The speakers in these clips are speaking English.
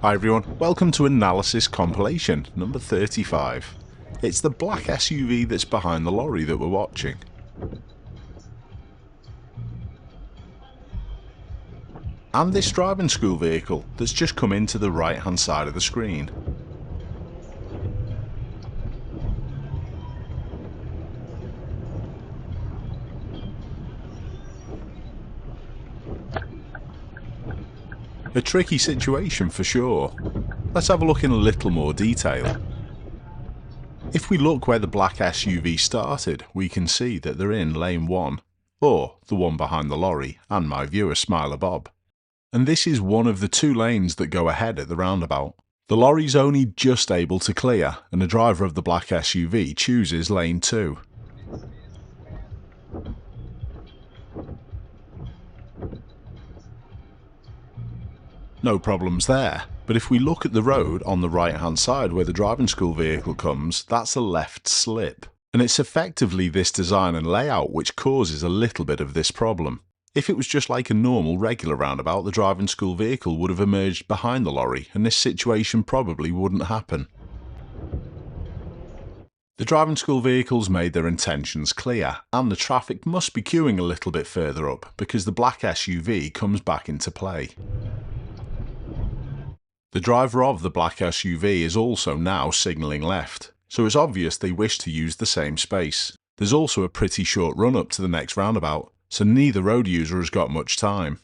Hi everyone, welcome to Analysis Compilation number 35. It's the black SUV that's behind the lorry that we're watching. And this driving school vehicle that's just come into the right hand side of the screen. A tricky situation for sure. Let's have a look in a little more detail. If we look where the black SUV started, we can see that they're in lane 1, or the one behind the lorry and my viewer Smiler Bob. And this is one of the two lanes that go ahead at the roundabout. The lorry's only just able to clear, and the driver of the black SUV chooses lane 2. No problems there, but if we look at the road on the right hand side where the driving school vehicle comes, that's a left slip. And it's effectively this design and layout which causes a little bit of this problem. If it was just like a normal regular roundabout, the driving school vehicle would have emerged behind the lorry and this situation probably wouldn't happen. The driving school vehicles made their intentions clear, and the traffic must be queuing a little bit further up because the black SUV comes back into play. The driver of the black SUV is also now signalling left, so it's obvious they wish to use the same space. There's also a pretty short run up to the next roundabout, so neither road user has got much time.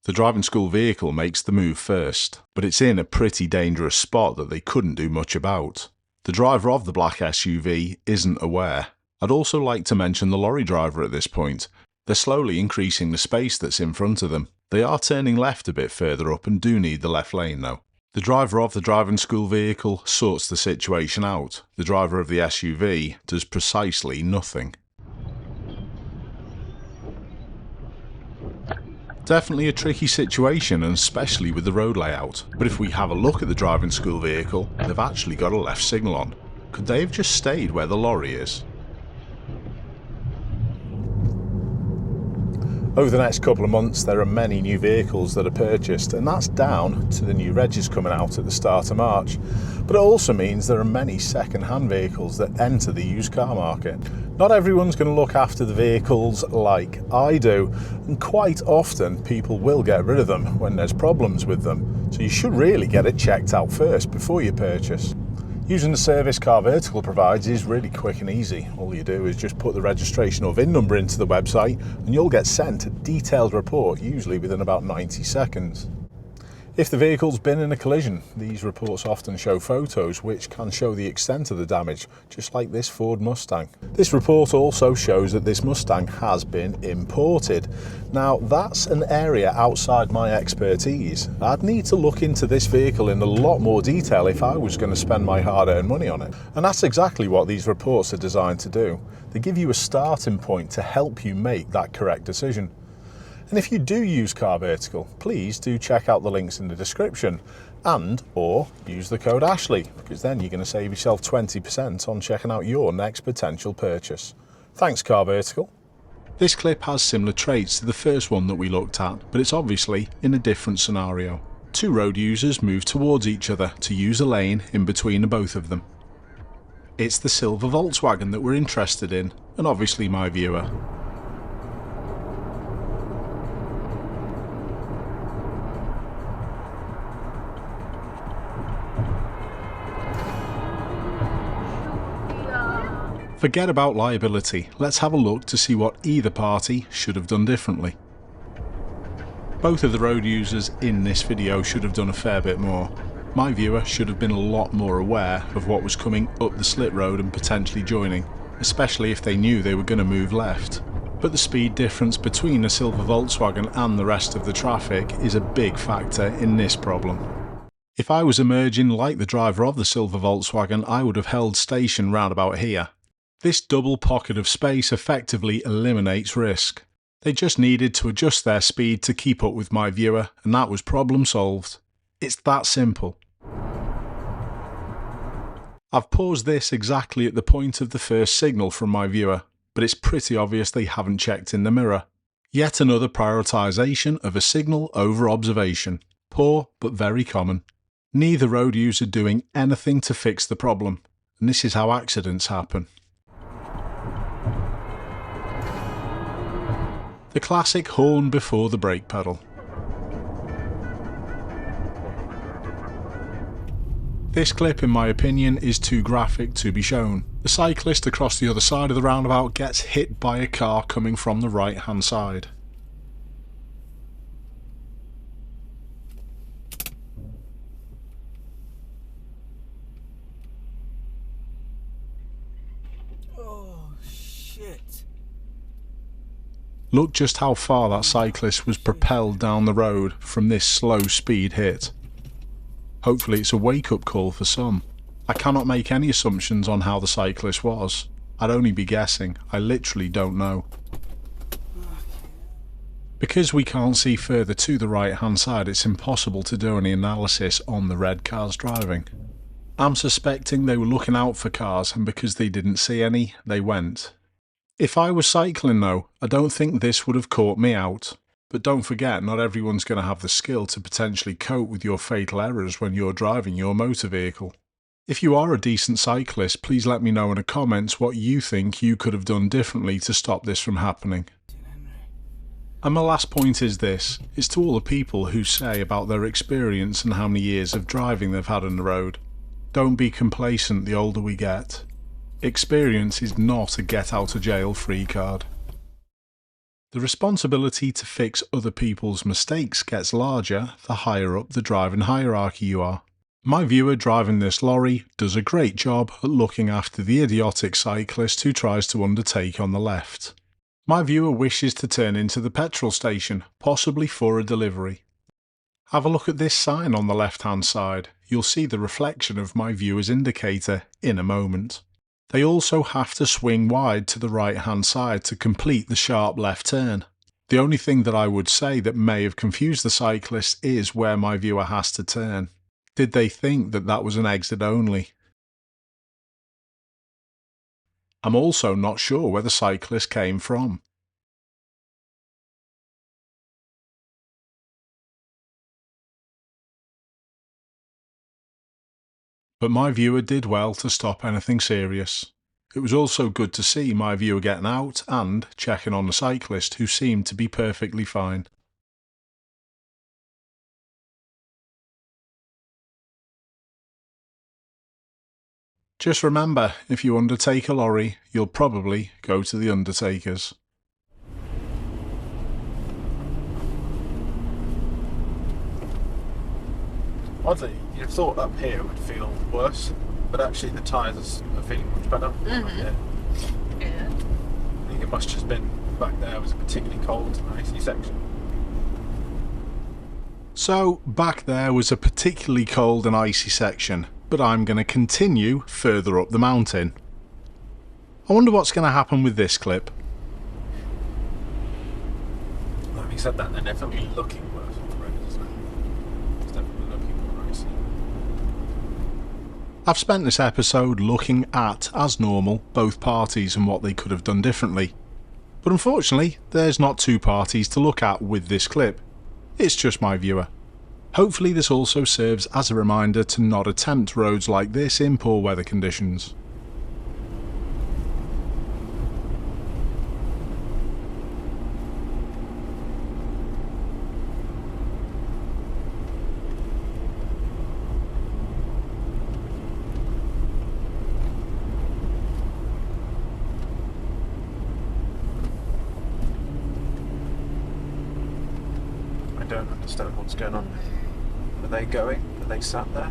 The driving school vehicle makes the move first, but it's in a pretty dangerous spot that they couldn't do much about. The driver of the black SUV isn't aware. I'd also like to mention the lorry driver at this point. They're slowly increasing the space that's in front of them. They are turning left a bit further up and do need the left lane though. The driver of the driving school vehicle sorts the situation out. The driver of the SUV does precisely nothing. Definitely a tricky situation, and especially with the road layout. But if we have a look at the driving school vehicle, they've actually got a left signal on. Could they have just stayed where the lorry is? Over the next couple of months there are many new vehicles that are purchased, and that's down to the new regs coming out at the start of March. But it also means there are many second-hand vehicles that enter the used car market. Not everyone's going to look after the vehicles like I do, and quite often people will get rid of them when there's problems with them. So you should really get it checked out first before you purchase. Using the service Car Vertical provides is really quick and easy. All you do is just put the registration or VIN number into the website and you'll get sent a detailed report, usually within about 90 seconds. If the vehicle's been in a collision, these reports often show photos which can show the extent of the damage, just like this Ford Mustang. This report also shows that this Mustang has been imported. Now that's an area outside my expertise. I'd need to look into this vehicle in a lot more detail if I was going to spend my hard-earned money on it. And that's exactly what these reports are designed to do. They give you a starting point to help you make that correct decision. And if you do use Car Vertical, please do check out the links in the description or use the code Ashley, because then you're going to save yourself 20% on checking out your next potential purchase. Thanks Car Vertical. This clip has similar traits to the first one that we looked at, but it's obviously in a different scenario. Two road users move towards each other to use a lane in between the both of them. It's the silver Volkswagen that we're interested in, and obviously my viewer. Forget about liability, let's have a look to see what either party should have done differently. Both of the road users in this video should have done a fair bit more. My viewer should have been a lot more aware of what was coming up the slit road and potentially joining, especially if they knew they were going to move left. But the speed difference between the silver Volkswagen and the rest of the traffic is a big factor in this problem. If I was emerging like the driver of the silver Volkswagen, I would have held station round about here. This double pocket of space effectively eliminates risk. They just needed to adjust their speed to keep up with my viewer, and that was problem solved. It's that simple. I've paused this exactly at the point of the first signal from my viewer, but it's pretty obvious they haven't checked in the mirror. Yet another prioritisation of a signal over observation. Poor, but very common. Neither road user doing anything to fix the problem, and this is how accidents happen. The classic horn before the brake pedal. This clip, in my opinion, is too graphic to be shown. The cyclist across the other side of the roundabout gets hit by a car coming from the right hand side. Oh shit. Look just how far that cyclist was propelled down the road from this slow speed hit. Hopefully it's a wake-up call for some. I cannot make any assumptions on how the cyclist was. I'd only be guessing. I literally don't know. Because we can't see further to the right hand side, it's impossible to do any analysis on the red cars driving. I'm suspecting they were looking out for cars, and because they didn't see any, they went. If I was cycling though, I don't think this would have caught me out. But don't forget, not everyone's going to have the skill to potentially cope with your fatal errors when you're driving your motor vehicle. If you are a decent cyclist, please let me know in the comments what you think you could have done differently to stop this from happening. And my last point is this, it's to all the people who say about their experience and how many years of driving they've had on the road. Don't be complacent the older we get. Experience is not a get out of jail free card. The responsibility to fix other people's mistakes gets larger the higher up the driving hierarchy you are. My viewer driving this lorry does a great job at looking after the idiotic cyclist who tries to undertake on the left. My viewer wishes to turn into the petrol station, possibly for a delivery. Have a look at this sign on the left hand side. You'll see the reflection of my viewer's indicator in a moment. They also have to swing wide to the right hand side to complete the sharp left turn. The only thing that I would say that may have confused the cyclist is where my viewer has to turn. Did they think that that was an exit only? I'm also not sure where the cyclist came from. But my viewer did well to stop anything serious. It was also good to see my viewer getting out and checking on the cyclist, who seemed to be perfectly fine. Just remember, if you undertake a lorry, you'll probably go to the undertakers. Oddly, you'd have thought up here would feel worse, but actually the tyres are feeling much better. Yeah. I think it must have just been back there was a particularly cold and icy section. So, back there was a particularly cold and icy section, but I'm going to continue further up the mountain. I wonder what's going to happen with this clip. Having said that, they're definitely looking worse on the road, isn't it? It's definitely looking more icy. I've spent this episode looking at, as normal, both parties and what they could have done differently. But unfortunately, there's not two parties to look at with this clip. It's just my viewer. Hopefully this also serves as a reminder to not attempt roads like this in poor weather conditions. I don't understand what's going on. Are they going? Are they sat there?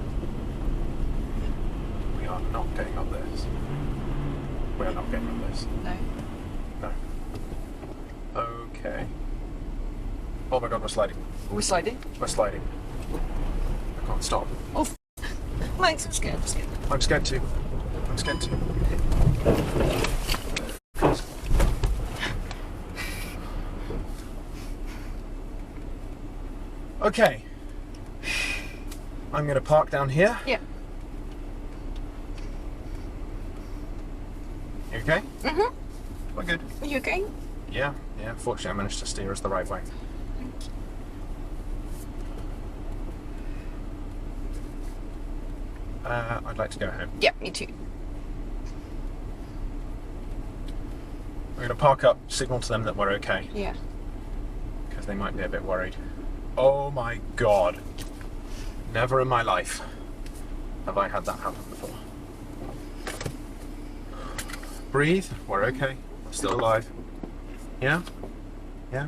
We are not getting up this. We are not getting up this. No. No. Okay. Oh my god, we're sliding. We're sliding? We're sliding. I can't stop. Oh, Max, I'm scared. I'm scared too. I'm scared too. Okay. I'm going to park down here. Yeah. You okay? Mhm. We're good. Are you okay? Yeah, fortunately I managed to steer us the right way. I'd like to go home. Yeah, me too. We're going to park up, signal to them that we're okay, Yeah. because they might be a bit worried. Oh my god. Never in my life have I had that happen before. Breathe, we're okay, we're still alive. Yeah? Yeah?